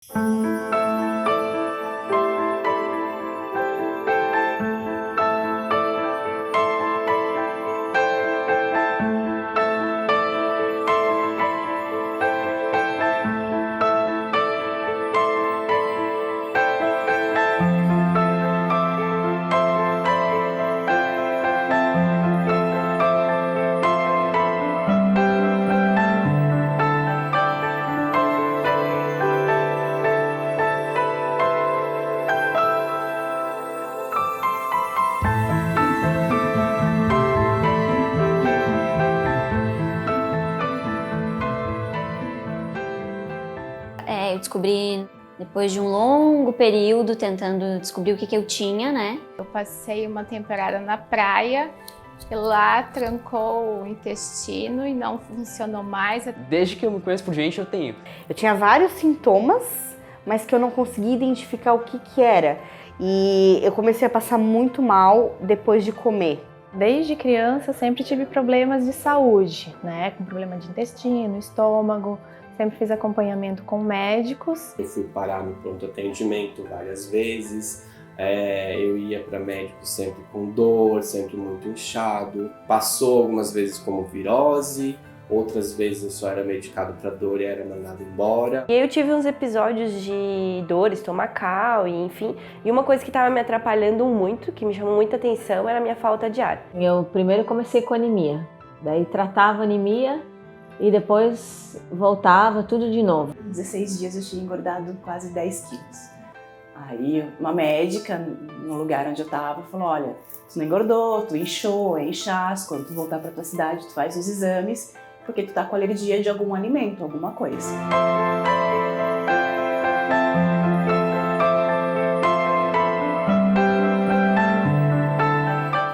Eu descobri depois de um longo período tentando descobrir o que eu tinha, né? Eu passei uma temporada na praia e lá trancou o intestino e não funcionou mais. Desde que eu me conheço por gente, eu tenho. Eu tinha vários sintomas, mas que eu não conseguia identificar o que era. E eu comecei a passar muito mal depois de comer. Desde criança, sempre tive problemas de saúde, né? Com problema de intestino, estômago. Sempre fiz acompanhamento com médicos. Eu fui parar no pronto atendimento várias vezes. Eu ia para médico sempre com dor, sempre muito inchado. Passou algumas vezes como virose, outras vezes eu só era medicado para dor e era mandado embora. E eu tive uns episódios de dor estomacal e enfim. E uma coisa que estava me atrapalhando muito, que me chamou muita atenção, era a minha falta de ar. Eu primeiro comecei com anemia, daí tratava anemia e depois voltava tudo de novo. Em 16 dias eu tinha engordado quase 10 quilos. Aí uma médica, no lugar onde eu tava, falou, olha, tu não engordou, tu inchou, é inchaço, quando tu voltar pra tua cidade tu faz os exames, porque tu tá com alergia de algum alimento, alguma coisa.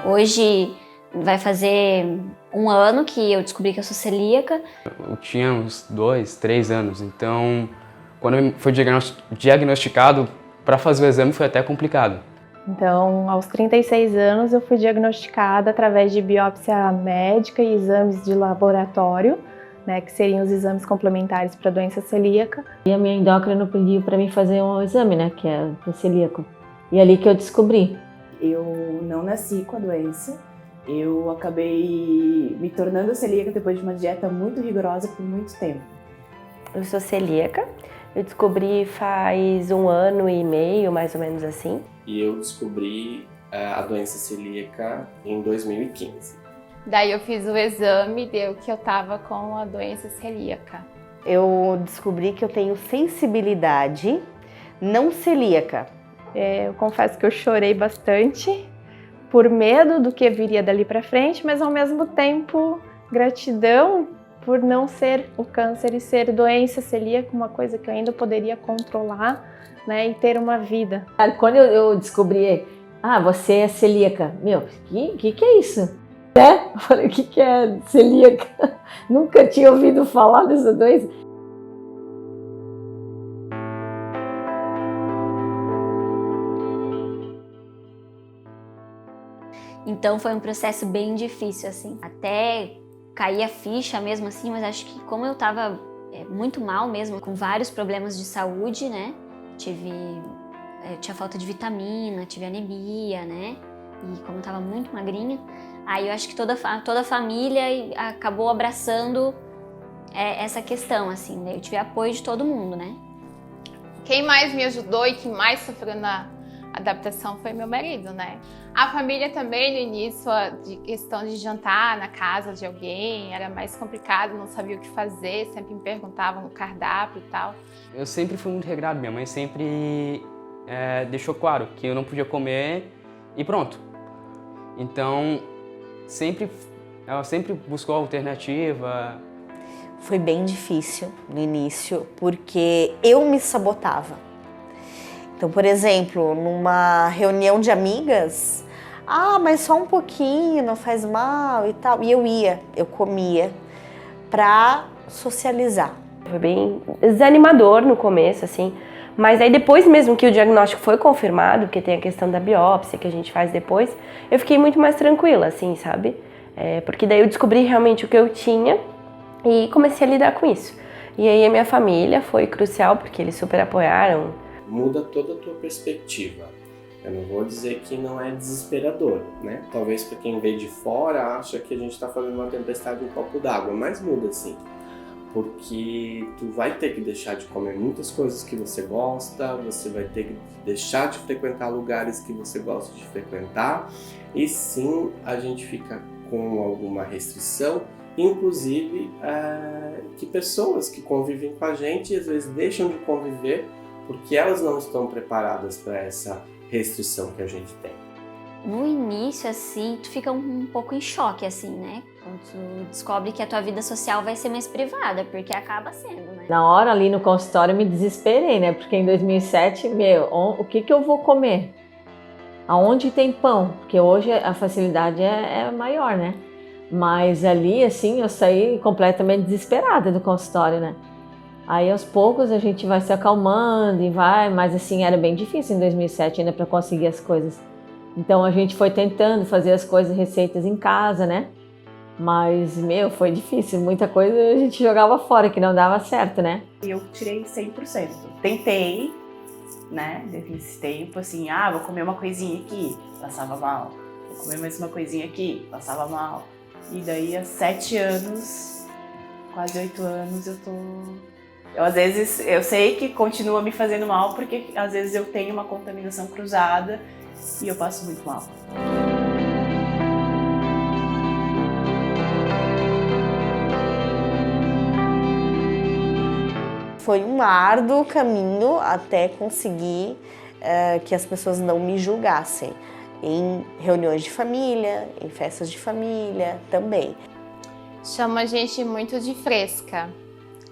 Hoje vai fazer um ano que eu descobri que eu sou celíaca. Eu tinha uns 2, 3 anos, então quando foi diagnosticado, para fazer o exame foi até complicado. Então, aos 36 anos, eu fui diagnosticada através de biópsia médica e exames de laboratório, né, que seriam os exames complementares para a doença celíaca. E a minha endócrina pediu para mim fazer um exame, né, que é para celíaco. E ali que eu descobri. Eu não nasci com a doença. Eu acabei me tornando celíaca depois de uma dieta muito rigorosa por muito tempo. Eu sou celíaca. Eu descobri faz 1 ano e meio, mais ou menos assim. E eu descobri a doença celíaca em 2015. Daí eu fiz o exame e deu que eu tava com a doença celíaca. Eu descobri que eu tenho sensibilidade não celíaca. Eu confesso que eu chorei bastante por medo do que viria dali para frente, mas ao mesmo tempo gratidão por não ser o câncer e ser doença celíaca, uma coisa que eu ainda poderia controlar, né, e ter uma vida. Quando eu descobri, você é celíaca, que é isso? Eu falei, o que é celíaca? Nunca tinha ouvido falar dessa doença. Então foi um processo bem difícil, assim. Até cair a ficha mesmo, assim, mas acho que como eu tava muito mal mesmo, com vários problemas de saúde, né? Tinha falta de vitamina, tive anemia, né? E como eu tava muito magrinha, aí eu acho que toda a família acabou abraçando essa questão, assim, né? Eu tive apoio de todo mundo, né? Quem mais me ajudou e que mais sofreu na adaptação foi meu marido, né? A família também, no início, de questão de jantar na casa de alguém, era mais complicado, não sabia o que fazer, sempre me perguntavam no cardápio e tal. Eu sempre fui muito regrado, minha mãe sempre deixou claro que eu não podia comer e pronto. Então, ela sempre buscou alternativa. Foi bem difícil no início, porque eu me sabotava. Então, por exemplo, numa reunião de amigas, mas só um pouquinho, não faz mal e tal. E eu comia pra socializar. Foi bem desanimador no começo, assim. Mas aí depois mesmo que o diagnóstico foi confirmado, porque tem a questão da biópsia que a gente faz depois, eu fiquei muito mais tranquila, assim, sabe? Porque daí eu descobri realmente o que eu tinha e comecei a lidar com isso. E aí a minha família foi crucial, porque eles super apoiaram. Muda toda a tua perspectiva. Eu não vou dizer que não é desesperador, né? Talvez para quem vê de fora acha que a gente está fazendo uma tempestade em um copo d'água, mas muda sim. Porque tu vai ter que deixar de comer muitas coisas que você gosta, você vai ter que deixar de frequentar lugares que você gosta de frequentar, e sim, a gente fica com alguma restrição, inclusive que pessoas que convivem com a gente às vezes deixam de conviver porque elas não estão preparadas para essa restrição que a gente tem. No início, assim, tu fica um pouco em choque, assim, né? Quando tu descobre que a tua vida social vai ser mais privada, porque acaba sendo, né? Na hora ali no consultório eu me desesperei, né? Porque em 2007, o que eu vou comer? Aonde tem pão? Porque hoje a facilidade é maior, né? Mas ali, assim, eu saí completamente desesperada do consultório, né? Aí aos poucos a gente vai se acalmando e vai, mas assim, era bem difícil em 2007 ainda para conseguir as coisas. Então a gente foi tentando fazer as coisas, receitas em casa, né? Mas, foi difícil. Muita coisa a gente jogava fora, que não dava certo, né? Eu tirei 100%. Tentei, né? Nesse tempo, assim, vou comer uma coisinha aqui, passava mal. Vou comer mais uma coisinha aqui, passava mal. E daí, há 7 anos, quase 8 anos, eu às vezes, eu sei que continua me fazendo mal, porque às vezes eu tenho uma contaminação cruzada e eu passo muito mal. Foi um árduo caminho até conseguir que as pessoas não me julgassem. Em reuniões de família, em festas de família também. Chama a gente muito de fresca.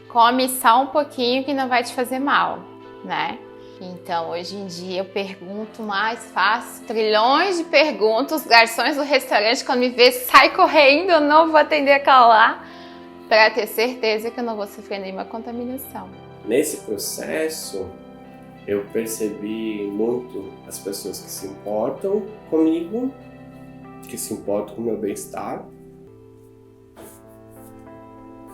Come só um pouquinho que não vai te fazer mal, né? Então, hoje em dia eu pergunto mais, faço trilhões de perguntas. Os garçons do restaurante, quando me vê, sai correndo, eu não vou atender aquela lá, para ter certeza que eu não vou sofrer nenhuma contaminação. Nesse processo, eu percebi muito as pessoas que se importam comigo, que se importam com o meu bem-estar.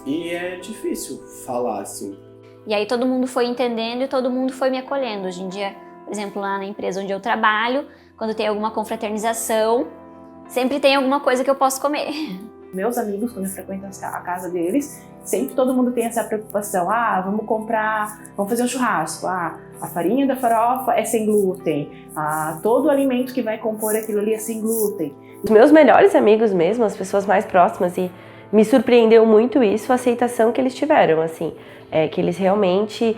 E é difícil falar assim. E aí todo mundo foi entendendo e todo mundo foi me acolhendo. Hoje em dia, por exemplo, lá na empresa onde eu trabalho, quando tem alguma confraternização, sempre tem alguma coisa que eu posso comer. Meus amigos, quando eu frequento a casa deles, sempre todo mundo tem essa preocupação. Vamos fazer um churrasco. A farinha da farofa é sem glúten. Todo alimento que vai compor aquilo ali é sem glúten. Os meus melhores amigos mesmo, as pessoas mais próximas, e me surpreendeu muito isso, a aceitação que eles tiveram, assim. Que eles realmente...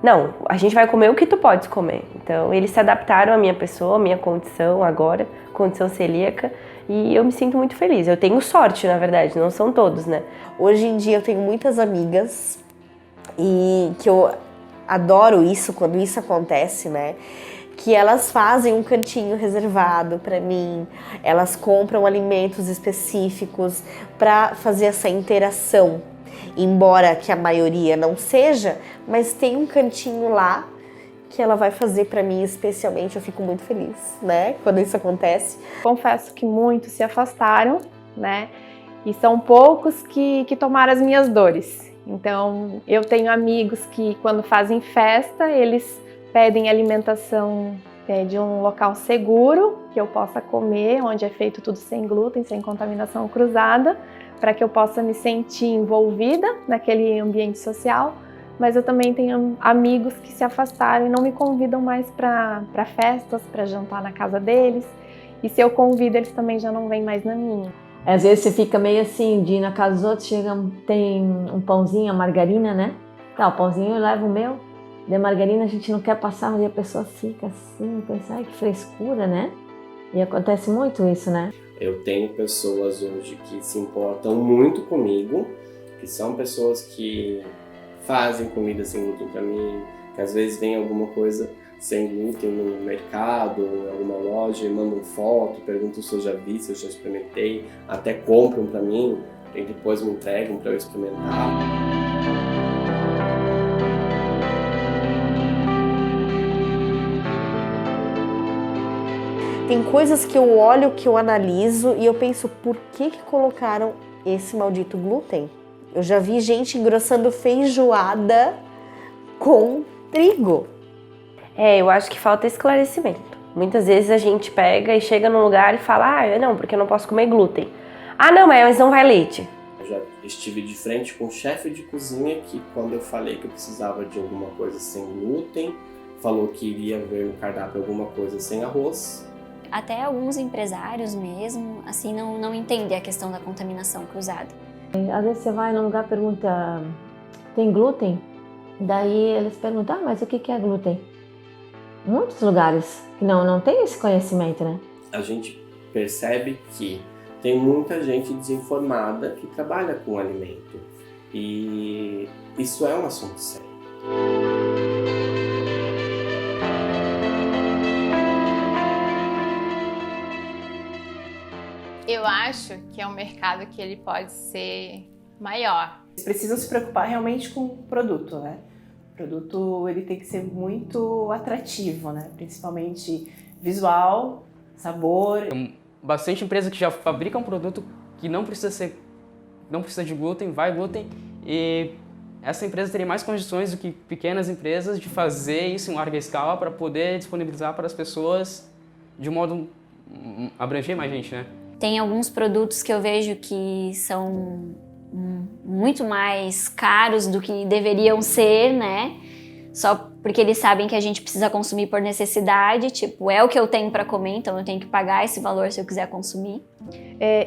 Não, a gente vai comer o que tu podes comer. Então, eles se adaptaram à minha pessoa, à minha condição agora, condição celíaca, e eu me sinto muito feliz. Eu tenho sorte, na verdade, não são todos, né? Hoje em dia eu tenho muitas amigas e que eu adoro isso, quando isso acontece, né? Que elas fazem um cantinho reservado para mim, elas compram alimentos específicos para fazer essa interação. Embora que a maioria não seja, mas tem um cantinho lá que ela vai fazer para mim especialmente. Eu fico muito feliz, né, quando isso acontece. Confesso que muitos se afastaram, né, e são poucos que tomaram as minhas dores. Então, eu tenho amigos que quando fazem festa, eles pedem alimentação de um local seguro, que eu possa comer, onde é feito tudo sem glúten, sem contaminação cruzada, para que eu possa me sentir envolvida naquele ambiente social. Mas eu também tenho amigos que se afastaram e não me convidam mais para festas, para jantar na casa deles. E se eu convido, eles também já não vêm mais na minha. Às vezes você fica meio assim, de ir na casa dos outros, tem um pãozinho, a margarina, né? O pãozinho eu levo o meu. De margarina a gente não quer passar, mas a pessoa fica assim, pensa, ai que frescura, né? E acontece muito isso, né? Eu tenho pessoas hoje que se importam muito comigo, que são pessoas que fazem comida sem glúten para mim, que às vezes vem alguma coisa sem glúten no mercado, em alguma loja, e mandam foto, perguntam se eu já vi, se eu já experimentei, até compram para mim e depois me entregam para eu experimentar. Tem coisas que eu olho, que eu analiso e eu penso, por que colocaram esse maldito glúten? Eu já vi gente engrossando feijoada com trigo. Eu acho que falta esclarecimento. Muitas vezes a gente pega e chega num lugar e fala, não, porque eu não posso comer glúten. Não, mas não vai leite. Eu já estive de frente com um chefe de cozinha que, quando eu falei que eu precisava de alguma coisa sem glúten, falou que iria ver no cardápio alguma coisa sem arroz. Até alguns empresários mesmo, assim, não entendem a questão da contaminação cruzada. Às vezes você vai num lugar e pergunta, tem glúten? Daí eles perguntam, mas o que é glúten? Muitos lugares que não tem esse conhecimento, né? A gente percebe que tem muita gente desinformada que trabalha com alimento. E isso é um assunto sério. Eu acho que é um mercado que ele pode ser maior. Eles precisam se preocupar realmente com o produto, né? O produto ele tem que ser muito atrativo, né? Principalmente visual, sabor. Bastante empresa que já fabrica um produto que não precisa de glúten, vai glúten, e essa empresa teria mais condições do que pequenas empresas de fazer isso em larga escala para poder disponibilizar para as pessoas de modo abranger mais gente, né? Tem alguns produtos que eu vejo que são muito mais caros do que deveriam ser, né? Só porque eles sabem que a gente precisa consumir por necessidade, tipo, é o que eu tenho para comer, então eu tenho que pagar esse valor se eu quiser consumir.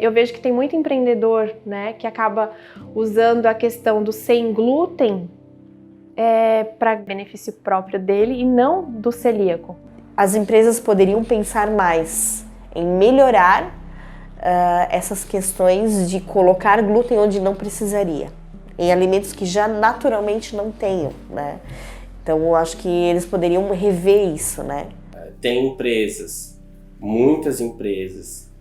Eu vejo que tem muito empreendedor, né, que acaba usando a questão do sem glúten para benefício próprio dele e não do celíaco. As empresas poderiam pensar mais em melhorar essas questões de colocar glúten onde não precisaria, em alimentos que já naturalmente não tenham, né? Então eu acho que eles poderiam rever isso, né? Tem empresas, muitas empresas,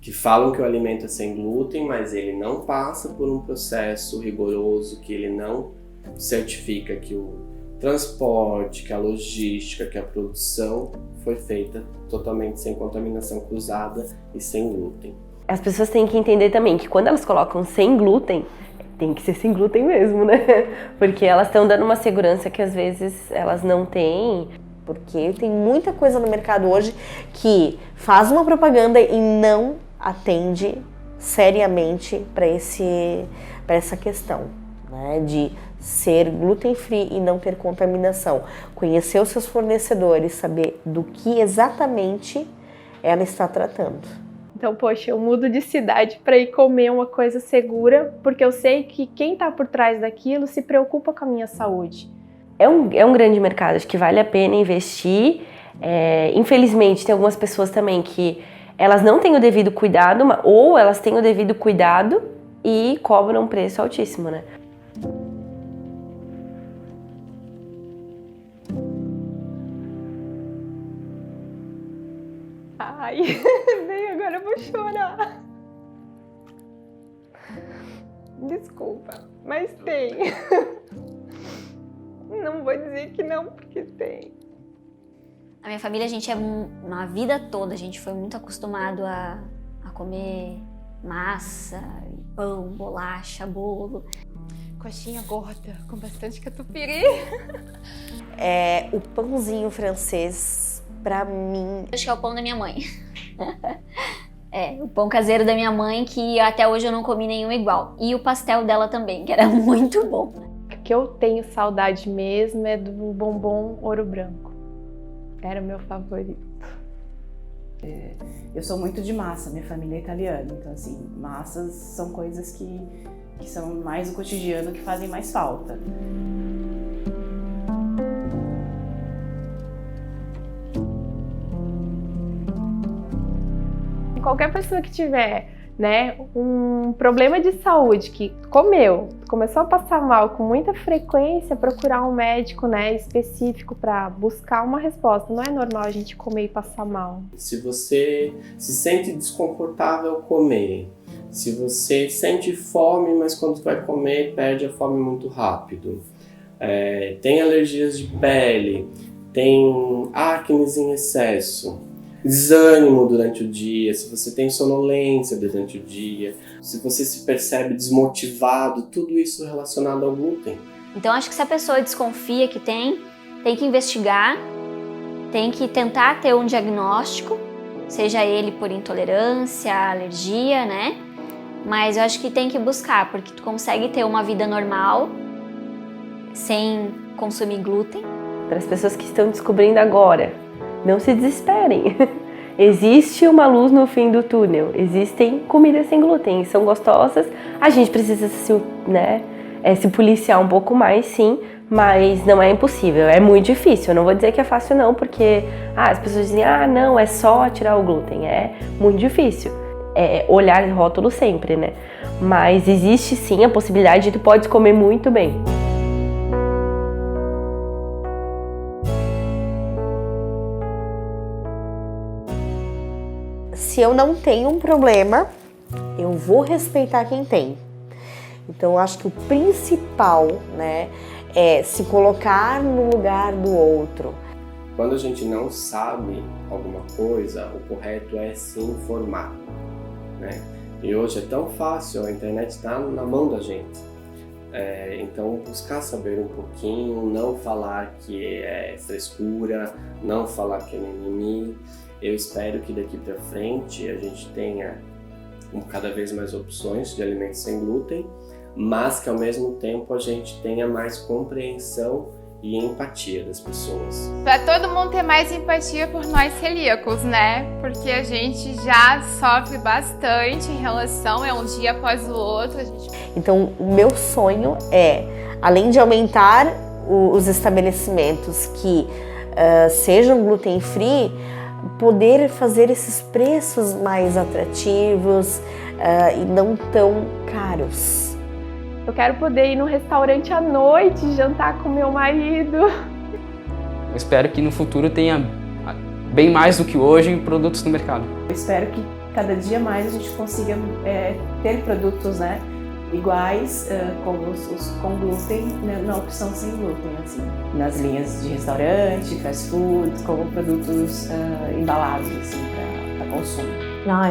que falam que o alimento é sem glúten, mas ele não passa por um processo rigoroso, que ele não certifica que o transporte, que a logística, que a produção foi feita totalmente sem contaminação cruzada e sem glúten. As pessoas têm que entender também que quando elas colocam sem glúten, tem que ser sem glúten mesmo, né? Porque elas estão dando uma segurança que às vezes elas não têm. Porque tem muita coisa no mercado hoje que faz uma propaganda e não atende seriamente para essa questão, né? De ser gluten free e não ter contaminação. Conhecer os seus fornecedores, saber do que exatamente ela está tratando. Então, poxa, eu mudo de cidade para ir comer uma coisa segura, porque eu sei que quem está por trás daquilo se preocupa com a minha saúde. É um grande mercado, acho que vale a pena investir. Infelizmente, tem algumas pessoas também que elas não têm o devido cuidado, ou elas têm o devido cuidado e cobram um preço altíssimo, né? Ai, nem agora eu vou chorar. Desculpa, mas tem. Não vou dizer que não, porque tem. A minha família, a gente uma vida toda, a gente foi muito acostumado a comer massa, pão, bolacha, bolo. Coxinha gorda, com bastante catupiry. O pãozinho francês, pra mim... Acho que é o pão da minha mãe. O pão caseiro da minha mãe, que até hoje eu não comi nenhum igual. E o pastel dela também, que era muito bom. O que eu tenho saudade mesmo é do bombom Ouro Branco. Era o meu favorito. Eu sou muito de massa, minha família é italiana, então assim, massas são coisas que são mais o cotidiano, que fazem mais falta. Qualquer pessoa que tiver, né, um problema de saúde, que começou a passar mal com muita frequência, procurar um médico, né, específico para buscar uma resposta. Não é normal a gente comer e passar mal. Se você se sente desconfortável comer, se você sente fome, mas quando vai comer perde a fome muito rápido, tem alergias de pele, tem acne em excesso, desânimo durante o dia, se você tem sonolência durante o dia, se você se percebe desmotivado, tudo isso relacionado ao glúten. Então acho que se a pessoa desconfia que tem que investigar, tem que tentar ter um diagnóstico, seja ele por intolerância, alergia, né? Mas eu acho que tem que buscar, porque tu consegue ter uma vida normal sem consumir glúten. Para as pessoas que estão descobrindo agora, não se desesperem. Existe uma luz no fim do túnel. Existem comidas sem glúten, são gostosas. A gente precisa se policiar um pouco mais, sim, mas não é impossível. É muito difícil. Eu não vou dizer que é fácil não, porque as pessoas dizem, não, é só tirar o glúten. É muito difícil. É olhar rótulo sempre, né? Mas existe sim a possibilidade de tu pode comer muito bem. Se eu não tenho um problema, eu vou respeitar quem tem. Então, eu acho que o principal, né, é se colocar no lugar do outro. Quando a gente não sabe alguma coisa, o correto é se informar, né? E hoje é tão fácil, a internet está na mão da gente. Então, buscar saber um pouquinho, não falar que é frescura, não falar que é mimimi. Eu espero que daqui para frente a gente tenha cada vez mais opções de alimentos sem glúten, mas que ao mesmo tempo a gente tenha mais compreensão e empatia das pessoas. Para todo mundo ter mais empatia por nós celíacos, né? Porque a gente já sofre bastante em relação, é um dia após o outro. Então, o meu sonho é, além de aumentar os estabelecimentos que sejam gluten free, poder fazer esses preços mais atrativos e não tão caros. Eu quero poder ir no restaurante à noite, jantar com meu marido. Eu espero que no futuro tenha bem mais do que hoje produtos no mercado. Eu espero que cada dia mais a gente consiga ter produtos, né, iguais como os com glúten, né, na opção sem glúten, assim, nas linhas de restaurante, fast food, como produtos embalados assim, para consumo.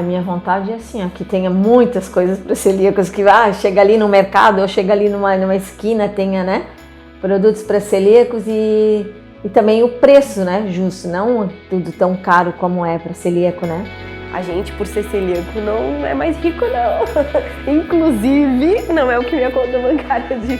Minha vontade é assim, que tenha muitas coisas para celíacos, que chega ali no mercado ou chega ali numa esquina, tenha, né, produtos para celíacos e também o preço, né, justo, não tudo tão caro como é para celíaco, né? A gente, por ser celíaco, não é mais rico, não. Inclusive, não é o que minha conta bancária diz.